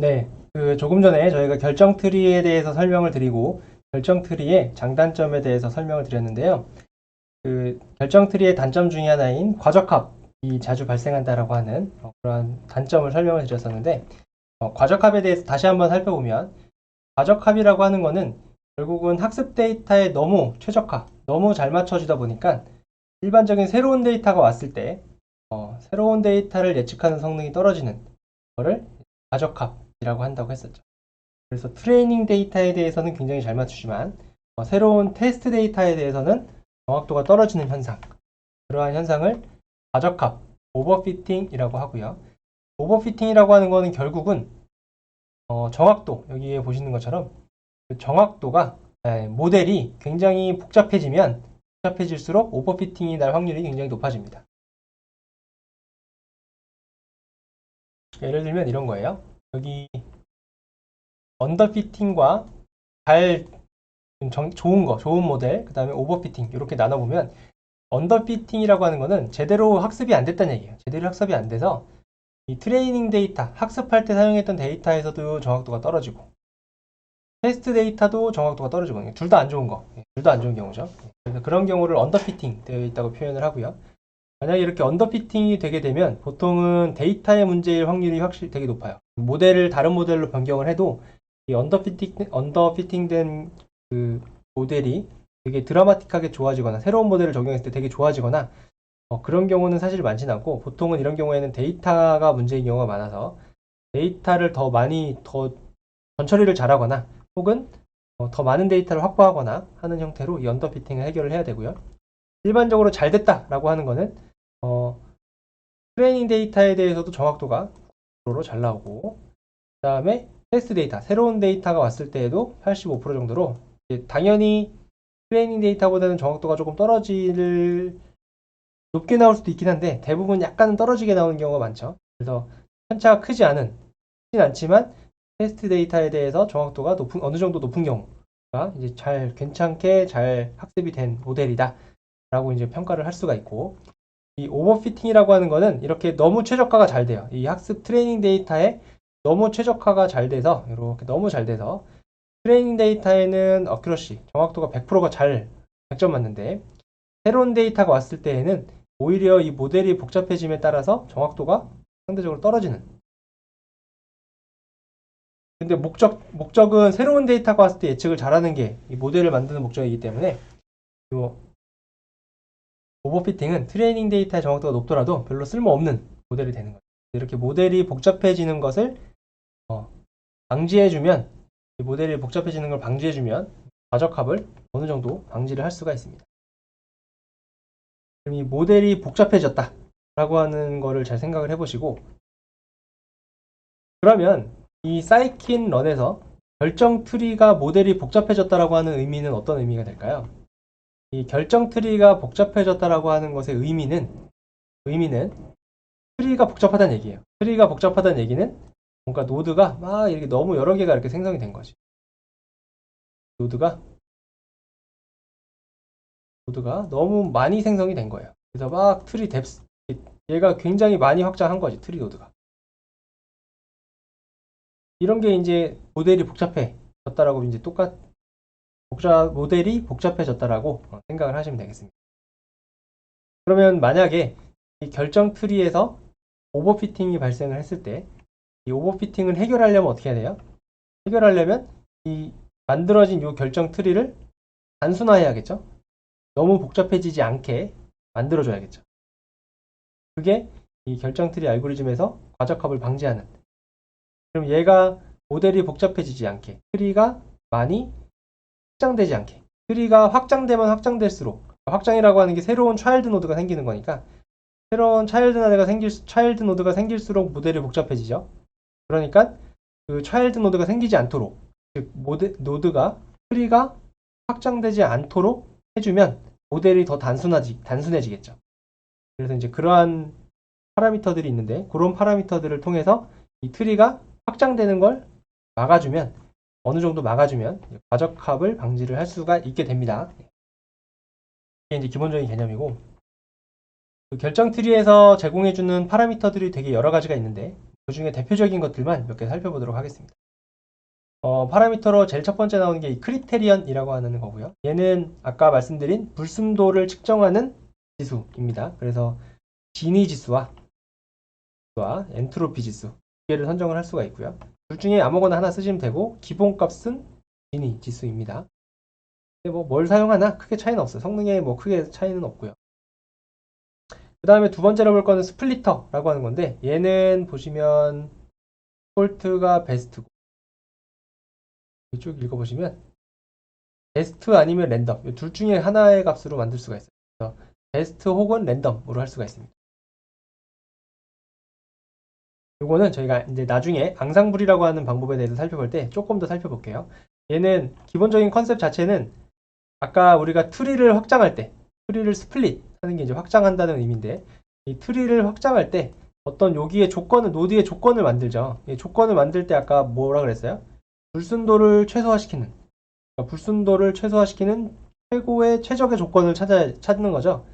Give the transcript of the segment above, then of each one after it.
네, 조금 전에 저희가 결정 트리에 대해서 설명을 드리고 결정 트리의 장단점에 대해서 설명을 드렸는데요. 결정 트리의 단점 중에 하나인 과적합이 자주 발생한다라고 하는 그러한 단점을 설명을 드렸었는데, 과적합에 대해서 다시 한번 살펴보면, 과적합이라고 하는 거는 결국은 학습 데이터에 너무 최적화, 너무 잘 맞춰지다 보니까 일반적인 새로운 데이터가 왔을 때 새로운 데이터를 예측하는 성능이 떨어지는 거를 과적합이라고 한다고 했었죠. 그래서 트레이닝 데이터에 대해서는 굉장히 잘 맞추지만 새로운 테스트 데이터에 대해서는 정확도가 떨어지는 현상, 그러한 현상을 과적합, 오버피팅이라고 하고요. 오버피팅이라고 하는 거는 결국은 정확도, 여기에 보시는 것처럼 그 정확도가 모델이 굉장히 복잡해지면 복잡해질수록 오버피팅이 날 확률이 굉장히 높아집니다. 예를 들면 이런 거예요. 여기 언더피팅과 좋은 모델, 그 다음에 오버피팅 이렇게 나눠보면, 언더피팅이라고 하는 거는 제대로 학습이 안 됐다는 얘기예요. 제대로 학습이 안 돼서 이 트레이닝 데이터, 학습할 때 사용했던 데이터에서도 정확도가 떨어지고 테스트 데이터도 정확도가 떨어지고, 둘 다 안 좋은 거, 둘 다 안 좋은 경우죠. 그래서 그런 경우를 언더피팅 되어 있다고 표현을 하고요. 만약에 이렇게 언더피팅이 되게 되면 보통은 데이터의 문제일 확률이 확실히 되게 높아요. 모델을 다른 모델로 변경을 해도 이 언더피팅된 그 모델이 되게 드라마틱하게 좋아지거나 새로운 모델을 적용했을 때 되게 좋아지거나 그런 경우는 사실 많지는 않고, 보통은 이런 경우에는 데이터가 문제인 경우가 많아서 데이터를 더 전처리를 잘하거나 혹은 더 많은 데이터를 확보하거나 하는 형태로 이 언더피팅을 해결을 해야 되고요. 일반적으로 잘 됐다라고 하는 거는 트레이닝 데이터에 대해서도 정확도가 90%로 잘 나오고, 그 다음에 테스트 데이터, 새로운 데이터가 왔을 때에도 85% 정도로, 당연히 트레이닝 데이터보다는 정확도가 조금 높게 나올 수도 있긴 한데 대부분 약간은 떨어지게 나오는 경우가 많죠. 그래서 편차가 크진 않지만 테스트 데이터에 대해서 정확도가 어느 정도 높은 경우가 이제 괜찮게 잘 학습이 된 모델이다 라고 이제 평가를 할 수가 있고, 이 오버피팅이라고 하는 거는 이렇게 너무 최적화가 잘 돼요. 이 학습 트레이닝 데이터에 너무 최적화가 잘 돼서, 이렇게 너무 잘 돼서 트레이닝 데이터에는 어큐러시, 정확도가 100%가 100점 맞는데, 새로운 데이터가 왔을 때에는 오히려 이 모델이 복잡해짐에 따라서 정확도가 상대적으로 떨어지는. 근데 목적은 새로운 데이터가 왔을 때 예측을 잘하는 게 이 모델을 만드는 목적이기 때문에, 이 오버피팅은 트레이닝 데이터의 정확도가 높더라도 별로 쓸모없는 모델이 되는 거예요. 이렇게 모델이 복잡해지는 것을 방지해주면, 이 모델이 복잡해지는 걸 방지해주면 과적합을 어느 정도 방지를 할 수가 있습니다. 그럼 이 모델이 복잡해졌다 라고 하는 거를 잘 생각을 해보시고, 그러면 이 사이킨 런에서 결정 트리가 모델이 복잡해졌다라고 하는 의미는 어떤 의미가 될까요? 이 결정 트리가 복잡해졌다라고 하는 것의 의미는 트리가 복잡하다는 얘기예요. 트리가 복잡하다는 얘기는 뭔가 노드가 막 이렇게 너무 여러 개가 이렇게 생성이 된 거지. 노드가 너무 많이 생성이 된 거예요. 그래서 막 트리 뎁스, 얘가 굉장히 많이 확장한 거지, 트리 노드가. 이런 게 이제 모델이 복잡해졌다라고 이제 모델이 복잡해졌다라고 생각을 하시면 되겠습니다. 그러면 만약에 이 결정 트리에서 오버피팅이 발생을 했을 때, 이 오버피팅을 해결하려면 어떻게 해야 돼요? 해결하려면 이 만들어진 이 결정 트리를 단순화해야겠죠? 너무 복잡해지지 않게 만들어줘야겠죠. 그게 이 결정 트리 알고리즘에서 과적합을 방지하는. 그럼 얘가 모델이 복잡해지지 않게, 트리가 많이 확장되지 않게. 트리가 확장되면 확장될수록, 확장이라고 하는 게 새로운 차일드 노드가 생기는 거니까, 새로운 차일드 노드가 생길수록 모델이 복잡해지죠. 그러니까 그 차일드 노드가 생기지 않도록, 즉 트리가 확장되지 않도록 해주면 모델이 더 단순해지겠죠. 그래서 이제 그러한 파라미터들이 있는데, 그런 파라미터들을 통해서 이 트리가 확장되는 걸 어느 정도 막아주면 과적합을 방지를 할 수가 있게 됩니다. 이게 이제 기본적인 개념이고, 그 결정 트리에서 제공해주는 파라미터들이 되게 여러 가지가 있는데, 그 중에 대표적인 것들만 몇 개 살펴보도록 하겠습니다. 파라미터로 제일 첫 번째 나오는 게 이 크리테리언이라고 하는 거고요. 얘는 아까 말씀드린 불순도를 측정하는 지수입니다. 그래서 지니 지수와 엔트로피 지수 두 개를 선정을 할 수가 있고요. 둘 중에 아무거나 하나 쓰시면 되고 기본값은 지니 지수입니다. 근데 뭐 뭘 사용하나 크게 차이는 없어요. 성능에 뭐 크게 차이는 없고요. 그 다음에 두 번째로 볼 거는 스플리터라고 하는 건데 얘는 보시면 폴트가 베스트고 이쪽 읽어보시면 베스트 아니면 랜덤 이 둘 중에 하나의 값으로 만들 수가 있어요. 그래서 베스트 혹은 랜덤으로 할 수가 있습니다. 이거는 저희가 이제 나중에 앙상블이라고 하는 방법에 대해서 살펴볼 때 조금 더 살펴볼게요. 얘는 기본적인 컨셉 자체는 아까 우리가 트리를 확장할 때 트리를 스플릿 하는 게 이제 확장한다는 의미인데 이 트리를 확장할 때 어떤 여기에 조건을 노드의 조건을 만들죠. 이 조건을 만들 때 아까 뭐라 그랬어요? 불순도를 최소화시키는 그러니까 불순도를 최소화시키는 최고의 최적의 조건을 찾는 거죠.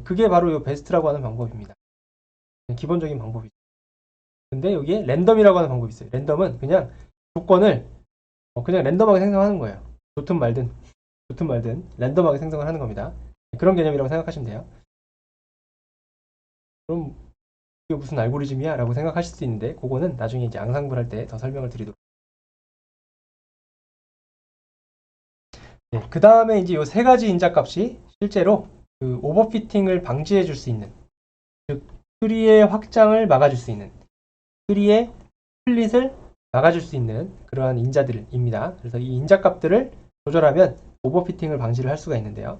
그게 바로 이 베스트라고 하는 방법입니다. 기본적인 방법이죠. 근데 여기에 랜덤이라고 하는 방법이 있어요. 랜덤은 그냥 조건을 그냥 랜덤하게 생성하는 거예요. 좋든 말든 랜덤하게 생성을 하는 겁니다. 그런 개념이라고 생각하시면 돼요. 그럼 이게 무슨 알고리즘이야? 라고 생각하실 수 있는데 그거는 나중에 이제 앙상블 할 때 더 설명을 드리도록. 네, 그 다음에 이제 이 세 가지 인자값이 실제로 그 오버피팅을 방지해 줄 수 있는 즉 트리의 확장을 막아줄 수 있는 트리의 스플릿을 막아줄 수 있는 그러한 인자들입니다. 그래서 이 인자값들을 조절하면 오버피팅을 방지를 할 수가 있는데요.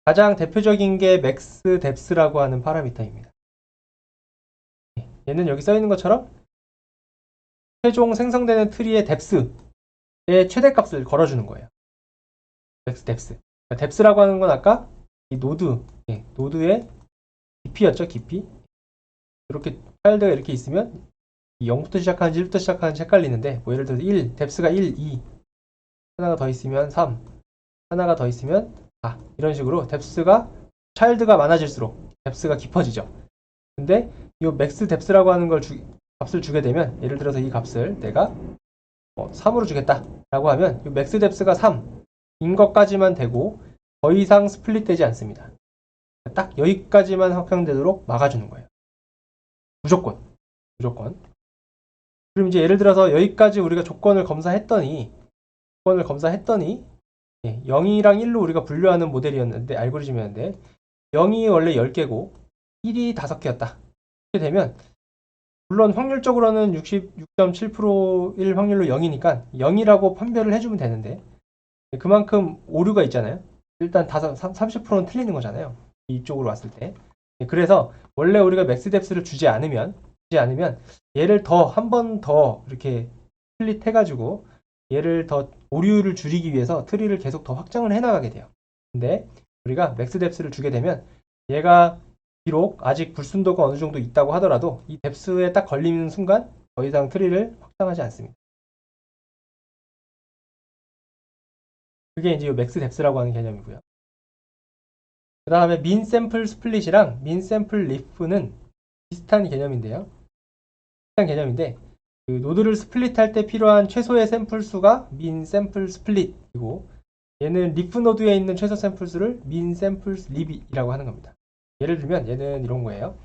가장 대표적인 게 맥스 뎁스라고 하는 파라미터입니다. 얘는 여기 써 있는 것처럼 최종 생성되는 트리의 뎁스의 최대값을 걸어주는 거예요. 맥스 뎁스. 뎁스라고 하는 건 아까 이 노드의 깊이였죠, 깊이. 이렇게 파일드가 이렇게 있으면 0부터 시작하는지 1부터 시작하는지 헷갈리는데 뭐 예를 들어서 1, 뎁스가 1, 2 하나가 더 있으면 3 하나가 더 있으면 4 이런 식으로 뎁스가 차일드가 많아질수록 뎁스가 깊어지죠. 근데 이 맥스 뎁스라고 하는 걸 값을 주게 되면 예를 들어서 이 값을 내가 3으로 주겠다 라고 하면 이 맥스 뎁스가 3인 것까지만 되고 더 이상 스플릿 되지 않습니다. 딱 여기까지만 확장되도록 막아주는 거예요. 무조건. 그럼 이제 예를 들어서 여기까지 우리가 조건을 검사했더니 0이랑 1로 우리가 분류하는 모델이었는데 알고리즘이었는데 0이 원래 10개고 1이 5개였다. 이렇게 되면 물론 확률적으로는 66.7%일 확률로 0이니까 0이라고 판별을 해주면 되는데 그만큼 오류가 있잖아요. 일단 30%는 틀리는 거잖아요. 이쪽으로 왔을 때. 그래서 원래 우리가 맥스 뎁스를 주지 않으면 얘를 한 번 더 이렇게 스플릿 해가지고 얘를 더 오류를 줄이기 위해서 트리를 계속 더 확장을 해나가게 돼요. 근데 우리가 맥스 뎁스를 주게 되면 얘가 비록 아직 불순도가 어느 정도 있다고 하더라도 이 뎁스에 딱 걸리는 순간 더 이상 트리를 확장하지 않습니다. 그게 이제 이 맥스 뎁스라고 하는 개념이고요. 그 다음에 민 샘플 스플릿이랑 민 샘플 리프는 비슷한 개념인데 그 노드를 스플릿할 때 필요한 최소의 샘플 수가 민 샘플 스플릿이고 얘는 리프 노드에 있는 최소 샘플 수를 민 샘플 리비라고 하는 겁니다. 예를 들면 얘는 이런 거예요.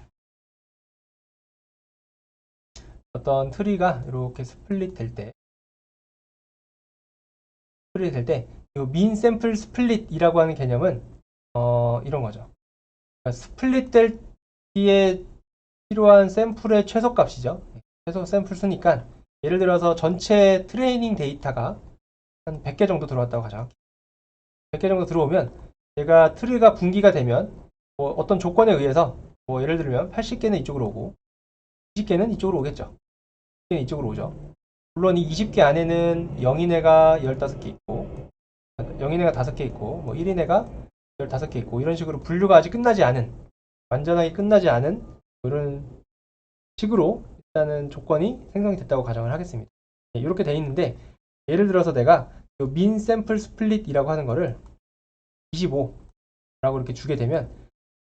어떤 트리가 이렇게 스플릿 될 때 이 민 샘플 스플릿이라고 하는 개념은 이런 거죠. 그러니까 스플릿 될 뒤에 필요한 샘플의 최소값이죠. 최소 샘플 수니까 예를 들어서 전체 트레이닝 데이터가 한 100개 정도 들어왔다고 하죠. 100개 정도 들어오면 얘가 트리가 분기가 되면 어떤 조건에 의해서 예를 들면 80개는 이쪽으로 오고 20개는 이쪽으로 오겠죠. 20개는 이쪽으로 오죠. 물론 이 20개 안에는 0인애가 15개 있고 0인애가 5개 있고 1인애가 15개 있고 이런 식으로 분류가 아직 완전하게 끝나지 않은 이런 식으로 일단은 조건이 생성이 됐다고 가정을 하겠습니다. 이렇게 돼 있는데 예를 들어서 내가 민 샘플 스플릿이라고 하는 거를 25라고 이렇게 주게 되면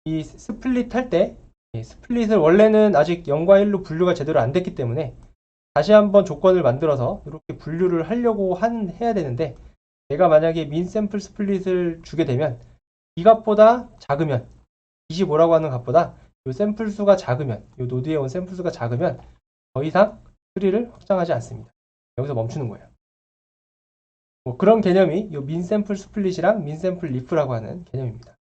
이 스플릿 할 때 스플릿을 원래는 아직 0과 1로 분류가 제대로 안 됐기 때문에 다시 한번 조건을 만들어서 이렇게 분류를 하려고 해야 되는데, 내가 만약에 민 샘플 스플릿을 주게 되면 이 값보다 작으면, 25라고 하는 값보다 이 샘플 수가 작으면, 이 노드에 온 샘플 수가 작으면 더 이상 트리를 확장하지 않습니다. 여기서 멈추는 거예요. 뭐 그런 개념이 이 민 샘플 스플릿이랑 민 샘플 리프라고 하는 개념입니다.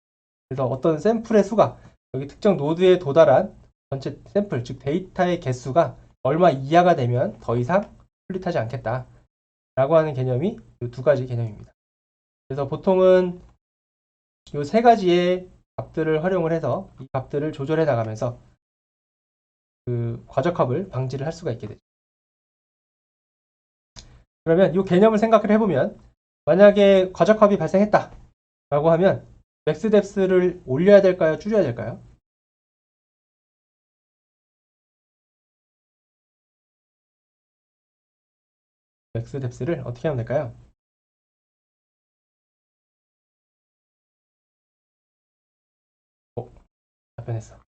그래서 어떤 샘플의 수가 여기 특정 노드에 도달한 전체 샘플, 즉 데이터의 개수가 얼마 이하가 되면 더 이상 스플릿하지 않겠다 라고 하는 개념이 이 두 가지 개념입니다. 그래서 보통은 이 세 가지의 값들을 활용을 해서 이 값들을 조절해 나가면서 그 과적합을 방지를 할 수가 있게 되죠. 그러면 이 개념을 생각을 해보면, 만약에 과적합이 발생했다 라고 하면 맥스 뎁스를 올려야 될까요? 줄여야 될까요? 맥스 뎁스를 어떻게 하면 될까요? 답변했어.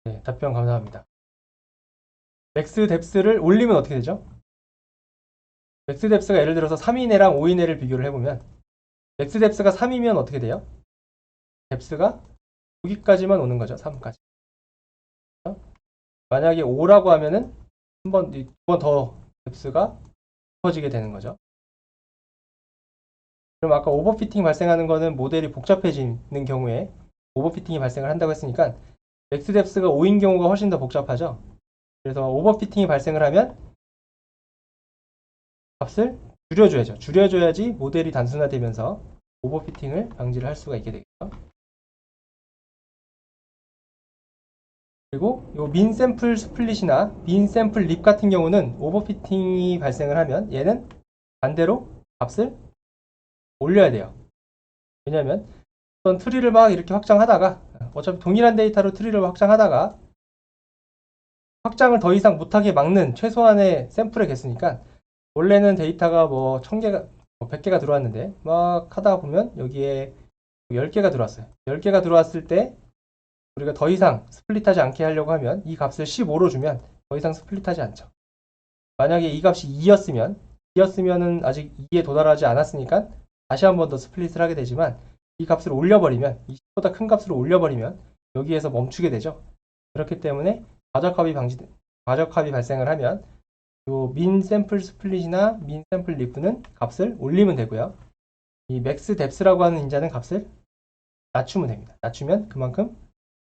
네, 답변 감사합니다. 맥스 뎁스를 올리면 어떻게 되죠? 맥스 뎁스가 예를 들어서 3인회랑 5인회를 비교를 해보면, 맥스 뎁스가 3이면 어떻게 돼요? 뎁스가 여기까지만 오는 거죠. 3까지. 만약에 5라고 하면은 두 번 더 뎁스가 깊어지게 되는 거죠. 그럼 아까 오버피팅 발생하는 거는 모델이 복잡해지는 경우에 오버피팅이 발생을 한다고 했으니까, 맥스 뎁스가 5인 경우가 훨씬 더 복잡하죠. 그래서 오버피팅이 발생을 하면 값을 줄여줘야죠. 줄여줘야지 모델이 단순화되면서 오버피팅을 방지를 할 수가 있게 되겠죠. 그리고 이 민 샘플 스플릿이나 민 샘플 립 같은 경우는 오버피팅이 발생을 하면 얘는 반대로 값을 올려야 돼요. 왜냐하면 어떤 트리를 막 이렇게 확장하다가, 어차피 동일한 데이터로 트리를 확장하다가 확장을 더 이상 못하게 막는 최소한의 샘플의 개수니까, 원래는 데이터가 뭐 1000개가, 100개가 들어왔는데 막 하다 보면 여기에 10개가 들어왔어요. 10개가 들어왔을 때 우리가 더 이상 스플릿하지 않게 하려고 하면 이 값을 15로 주면 더 이상 스플릿하지 않죠. 만약에 이 값이 2였으면은 아직 2에 도달하지 않았으니까 다시 한 번 더 스플릿을 하게 되지만, 이 값을 올려버리면, 20보다 큰 값으로 올려버리면 여기에서 멈추게 되죠. 그렇기 때문에 과적합이 발생을 하면 요 민 샘플 스플릿이나 민 샘플 리프는 값을 올리면 되고요. 이 맥스 뎁스라고 하는 인자는 값을 낮추면 됩니다. 낮추면 그만큼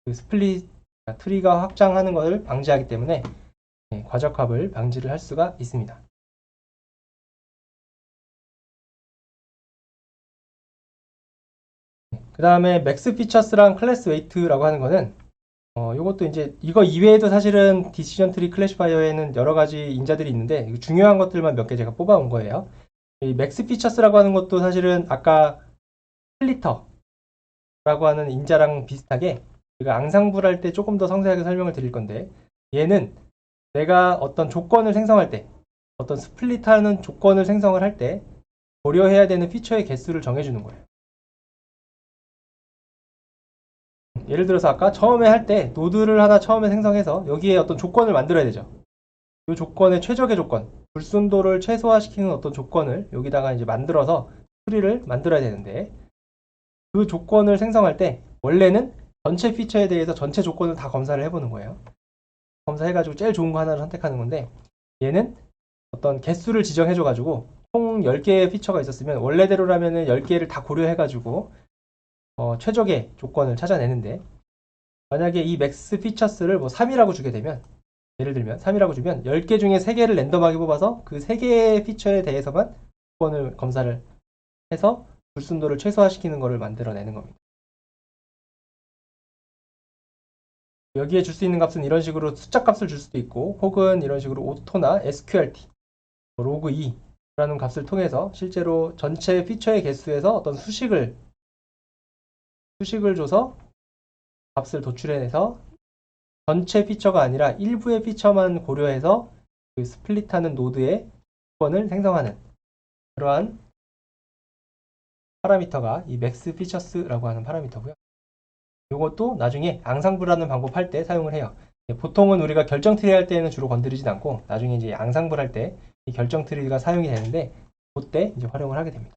그 스플릿 트리가 확장하는 것을 방지하기 때문에 과적합을 방지를 할 수가 있습니다. 그 다음에 맥스 피처스랑 클래스 웨이트라고 하는 거는, 이것도 이제 이거 이외에도 사실은 디시전 트리 클래시파이어에는 여러 가지 인자들이 있는데 중요한 것들만 몇 개 제가 뽑아온 거예요. 이 맥스 피처스라고 하는 것도 사실은 아까 스플리터라고 하는 인자랑 비슷하게 제가 앙상블 할 때 조금 더 상세하게 설명을 드릴 건데, 얘는 내가 어떤 조건을 생성할 때, 어떤 스플릿하는 조건을 생성을 할 때 고려해야 되는 피처의 개수를 정해주는 거예요. 예를 들어서 아까 처음에 할 때 노드를 하나 처음에 생성해서 여기에 어떤 조건을 만들어야 되죠. 이 조건의 최적의 조건, 불순도를 최소화시키는 어떤 조건을 여기다가 이제 만들어서 트리를 만들어야 되는데, 그 조건을 생성할 때 원래는 전체 피처에 대해서 전체 조건을 다 검사를 해보는 거예요. 검사해가지고 제일 좋은 거 하나를 선택하는 건데, 얘는 어떤 개수를 지정해줘가지고 총 10개의 피처가 있었으면 원래대로라면 10개를 다 고려해가지고 최적의 조건을 찾아내는데, 만약에 이 맥스 피처스를 뭐 3이라고 주게 되면, 예를 들면 3이라고 주면 10개 중에 3개를 랜덤하게 뽑아서 그 3개의 피처에 대해서만 조건을 검사를 해서 불순도를 최소화시키는 것을 만들어내는 겁니다. 여기에 줄 수 있는 값은 이런 식으로 숫자 값을 줄 수도 있고, 혹은 이런 식으로 오토나 SQRT, 로그 2라는 값을 통해서 실제로 전체 피처의 개수에서 어떤 수식을 줘서 값을 도출해내서 전체 피처가 아니라 일부의 피처만 고려해서 그 스플릿하는 노드의 조건을 생성하는 그러한 파라미터가 이 맥스 피처스라고 하는 파라미터고요. 이것도 나중에 앙상블하는 방법 할 때 사용을 해요. 보통은 우리가 결정 트리 할 때는 주로 건드리진 않고 나중에 이제 앙상블 할 때 이 결정 트리가 사용이 되는데 그때 이제 활용을 하게 됩니다.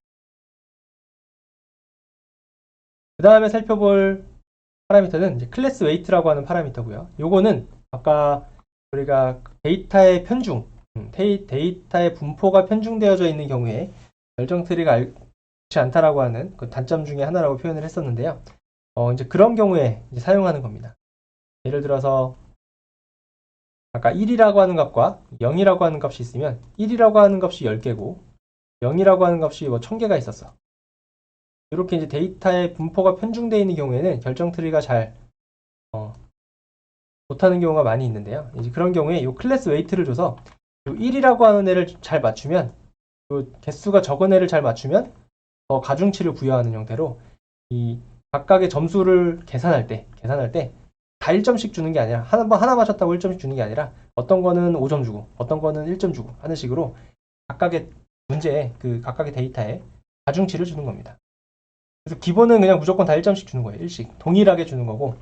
그 다음에 살펴볼 파라미터는 이제 클래스 웨이트라고 하는 파라미터고요. 요거는 아까 우리가 데이터의 편중, 데이터의 분포가 편중되어져 있는 경우에 결정 트리가 좋지 않다라고 하는 그 단점 중에 하나라고 표현을 했었는데요. 이제 그런 경우에 이제 사용하는 겁니다. 예를 들어서 아까 1이라고 하는 값과 0이라고 하는 값이 있으면 1이라고 하는 값이 10개고 0이라고 하는 값이 뭐 1000개가 있었어. 이렇게 이제 데이터의 분포가 편중되어 있는 경우에는 결정 트리가 잘 못하는 경우가 많이 있는데요. 이제 그런 경우에 이 클래스 웨이트를 줘서 이 1이라고 하는 애를 잘 맞추면 이 개수가 적은 애를 잘 맞추면 더 가중치를 부여하는 형태로 이 각각의 점수를 계산할 때 다 1점씩 주는 게 아니라 하나 맞췄다고 1점씩 주는 게 아니라 어떤 거는 5점 주고 어떤 거는 1점 주고 하는 식으로 각각의 문제에 그 각각의 데이터에 가중치를 주는 겁니다. 그래서 기본은 그냥 무조건 다 1점씩 주는 거예요. 1씩 동일하게 주는 거고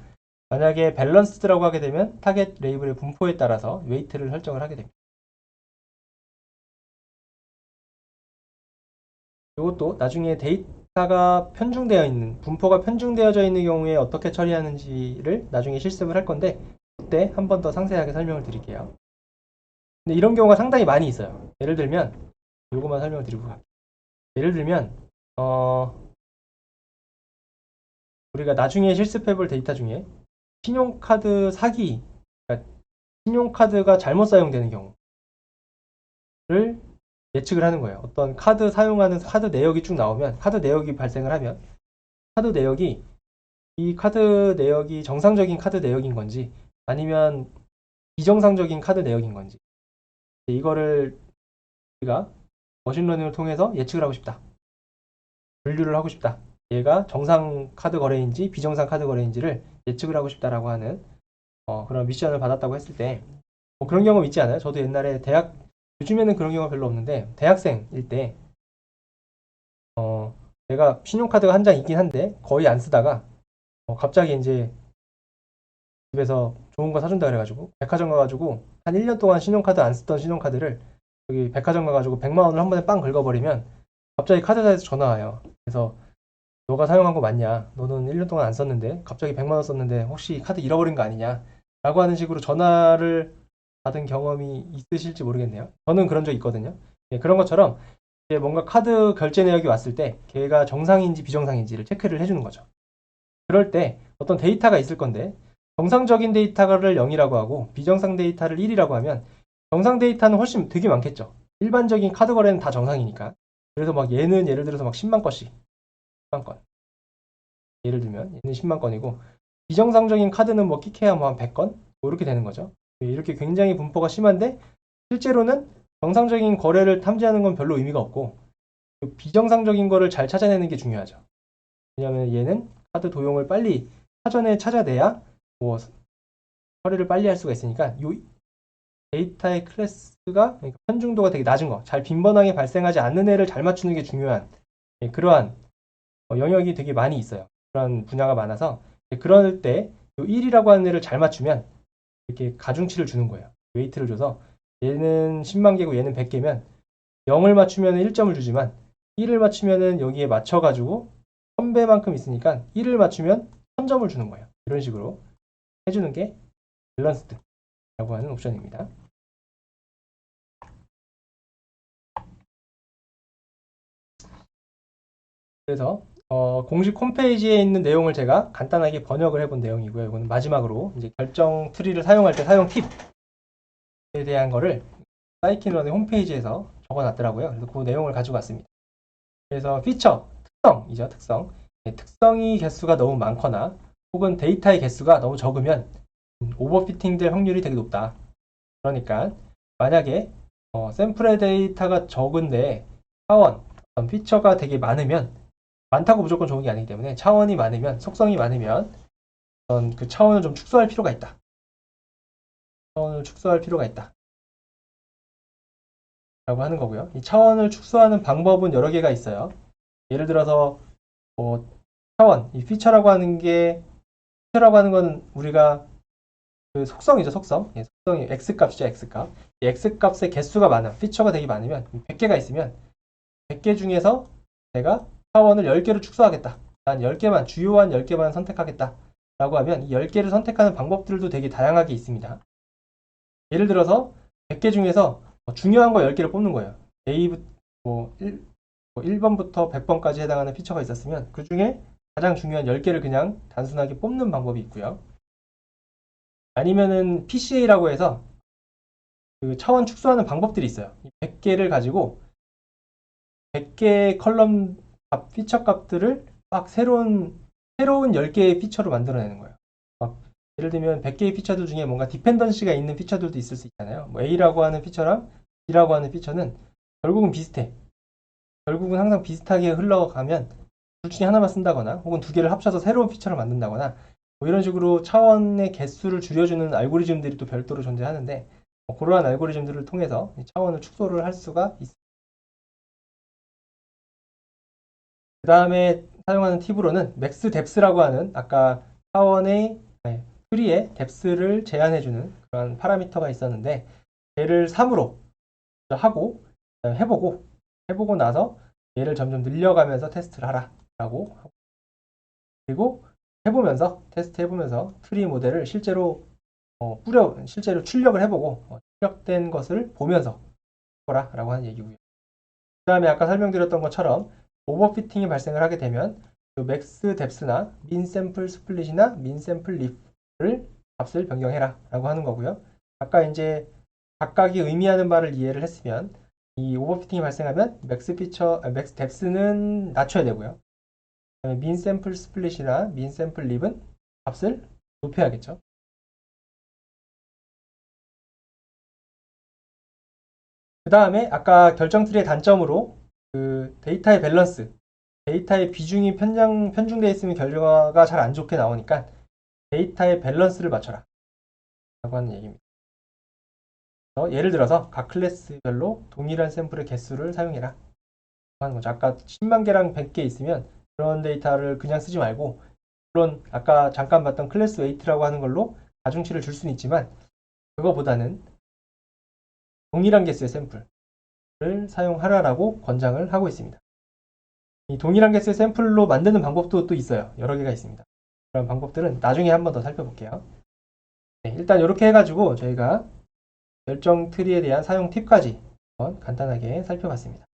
만약에 밸런스드라고 하게 되면 타겟 레이블의 분포에 따라서 웨이트를 설정을 하게 됩니다. 이것도 나중에 데이터가 편중되어 있는 분포가 편중되어져 있는 경우에 어떻게 처리하는지를 나중에 실습을 할 건데 그때 한 번 더 상세하게 설명을 드릴게요. 근데 이런 경우가 상당히 많이 있어요. 예를 들면 이것만 설명을 드리고 갈게요. 예를 들면 우리가 나중에 실습해 볼 데이터 중에 신용카드 사기, 그러니까 신용카드가 잘못 사용되는 경우를 예측을 하는 거예요. 어떤 카드 사용하는 카드 내역이 쭉 나오면 카드 내역이 발생을 하면 카드 내역이 이 카드 내역이 정상적인 카드 내역인 건지 아니면 비정상적인 카드 내역인 건지 이거를 우리가 머신러닝을 통해서 예측을 하고 싶다. 분류를 하고 싶다. 얘가 정상 카드 거래인지 비정상 카드 거래인지를 예측을 하고 싶다라고 하는 그런 미션을 받았다고 했을 때 뭐 그런 경험 있지 않아요? 저도 옛날에 요즘에는 그런 경우가 별로 없는데 대학생일 때 내가 신용카드가 한 장 있긴 한데 거의 안 쓰다가 갑자기 이제 집에서 좋은 거 사준다 그래가지고 백화점 가가지고 한 1년 동안 신용카드 안 쓰던 신용카드를 여기 백화점 가가지고 100만 원을 한 번에 빵 긁어버리면 갑자기 카드사에서 전화 와요. 그래서 너가 사용한 거 맞냐? 너는 1년 동안 안 썼는데 갑자기 100만 원 썼는데 혹시 카드 잃어버린 거 아니냐? 라고 하는 식으로 전화를 받은 경험이 있으실지 모르겠네요. 저는 그런 적 있거든요. 예, 그런 것처럼 이제 뭔가 카드 결제 내역이 왔을 때 걔가 정상인지 비정상인지를 체크를 해주는 거죠. 그럴 때 어떤 데이터가 있을 건데 정상적인 데이터를 0이라고 하고 비정상 데이터를 1이라고 하면 정상 데이터는 훨씬 되게 많겠죠. 일반적인 카드 거래는 다 정상이니까. 그래서 막 얘는 예를 들어서 막 10만 건씩 10만 건. 예를 들면 얘는 10만 건이고 비정상적인 카드는 뭐 끼케야 뭐 한 100건? 뭐 이렇게 되는 거죠. 이렇게 굉장히 분포가 심한데 실제로는 정상적인 거래를 탐지하는 건 별로 의미가 없고 비정상적인 거를 잘 찾아내는 게 중요하죠. 왜냐하면 얘는 카드 도용을 빨리 사전에 찾아내야 뭐 처리를 빨리 할 수가 있으니까 이 데이터의 클래스가 그러니까 편중도가 되게 낮은 거, 잘 빈번하게 발생하지 않는 애를 잘 맞추는 게 중요한 그러한 영역이 되게 많이 있어요. 그런 분야가 많아서 그럴 때 1이라고 하는 애를 잘 맞추면 이렇게 가중치를 주는 거예요. 웨이트를 줘서 얘는 10만 개고 얘는 100개면 0을 맞추면 1점을 주지만 1을 맞추면 여기에 맞춰가지고 1000배만큼 있으니까 1을 맞추면 1000점을 주는 거예요. 이런 식으로 해주는 게 밸런스드라고 하는 옵션입니다. 그래서 공식 홈페이지에 있는 내용을 제가 간단하게 번역을 해본 내용이고요. 이거는 마지막으로 이제 결정 트리를 사용할 때 사용 팁에 대한 거를 사이킨런의 홈페이지에서 적어놨더라고요. 그래서 그 내용을 가지고 왔습니다. 그래서 피처, 특성이죠. 특성. 특성이 개수가 너무 많거나 혹은 데이터의 개수가 너무 적으면 오버피팅 될 확률이 되게 높다. 그러니까 만약에 샘플의 데이터가 적은데 차원, 피처가 되게 많으면 많다고 무조건 좋은 게 아니기 때문에 차원이 많으면 속성이 많으면 그 차원을 좀 축소할 필요가 있다. 차원을 축소할 필요가 있다. 라고 하는 거고요. 이 차원을 축소하는 방법은 여러 개가 있어요. 예를 들어서 차원, 이 피처라고 하는 건 우리가 그 속성이죠, 속성. 예, 속성이 x값이죠, x값. 이 x값의 개수가 많은, 피처가 되게 많으면, 100개가 있으면, 100개 중에서 내가 차원을 10개로 축소하겠다. 난 10개만, 주요한 10개만 선택하겠다. 라고 하면 이 10개를 선택하는 방법들도 되게 다양하게 있습니다. 예를 들어서 100개 중에서 중요한 거 10개를 뽑는 거예요. A, 1번부터 100번까지 해당하는 피처가 있었으면 그 중에 가장 중요한 10개를 그냥 단순하게 뽑는 방법이 있고요. 아니면은 PCA라고 해서 그 차원 축소하는 방법들이 있어요. 100개를 가지고 100개의 컬럼 값, 피처 값들을 막 새로운 10개의 피처로 만들어내는 거예요. 막 예를 들면 100개의 피처들 중에 뭔가 디펜던시가 있는 피처들도 있을 수 있잖아요. 뭐 A라고 하는 피처랑 B라고 하는 피처는 결국은 비슷해. 결국은 항상 비슷하게 흘러가면 둘 중에 하나만 쓴다거나 혹은 두 개를 합쳐서 새로운 피처를 만든다거나 뭐 이런 식으로 차원의 개수를 줄여주는 알고리즘들이 또 별도로 존재하는데 그러한 알고리즘들을 통해서 차원을 축소를 할 수가 있습니다. 그 다음에 사용하는 팁으로는 맥스 뎁스라고 하는 아까 차원의 트리의 뎁스를 제한해주는 그런 파라미터가 있었는데 얘를 3으로 하고 해보고 나서 얘를 점점 늘려가면서 테스트를 하라 라고 그리고 테스트 해보면서 트리 모델을 실제로 실제로 출력을 해보고 출력된 것을 보면서 해보라 라고 하는 얘기고요. 그 다음에 아까 설명드렸던 것처럼 오버피팅이 발생을 하게 되면 그 맥스 뎁스나 민 샘플 스플릿이나 민 샘플 리프를 값을 변경해라 라고 하는 거고요. 아까 이제 각각이 의미하는 바를 이해를 했으면 이 오버피팅이 발생하면 맥스 뎁스는 낮춰야 되고요. 민 샘플 스플릿이나 민 샘플 립은 값을 높여야겠죠. 그 다음에 아까 결정 트리의 단점으로 그 데이터의 밸런스, 데이터의 비중이 편중되어 있으면 결과가 잘 안 좋게 나오니까 데이터의 밸런스를 맞춰라 라고 하는 얘기입니다. 예를 들어서 각 클래스별로 동일한 샘플의 개수를 사용해라 하는 거죠. 아까 10만 개랑 100개 있으면 그런 데이터를 그냥 쓰지 말고 물론 아까 잠깐 봤던 클래스 웨이트라고 하는 걸로 가중치를 줄 수는 있지만 그거보다는 동일한 개수의 샘플을 사용하라라고 권장을 하고 있습니다. 이 동일한 개수의 샘플로 만드는 방법도 또 있어요. 여러 개가 있습니다. 그런 방법들은 나중에 한 번 더 살펴볼게요. 네, 일단 이렇게 해가지고 저희가 결정 트리에 대한 사용 팁까지 한번 간단하게 살펴봤습니다.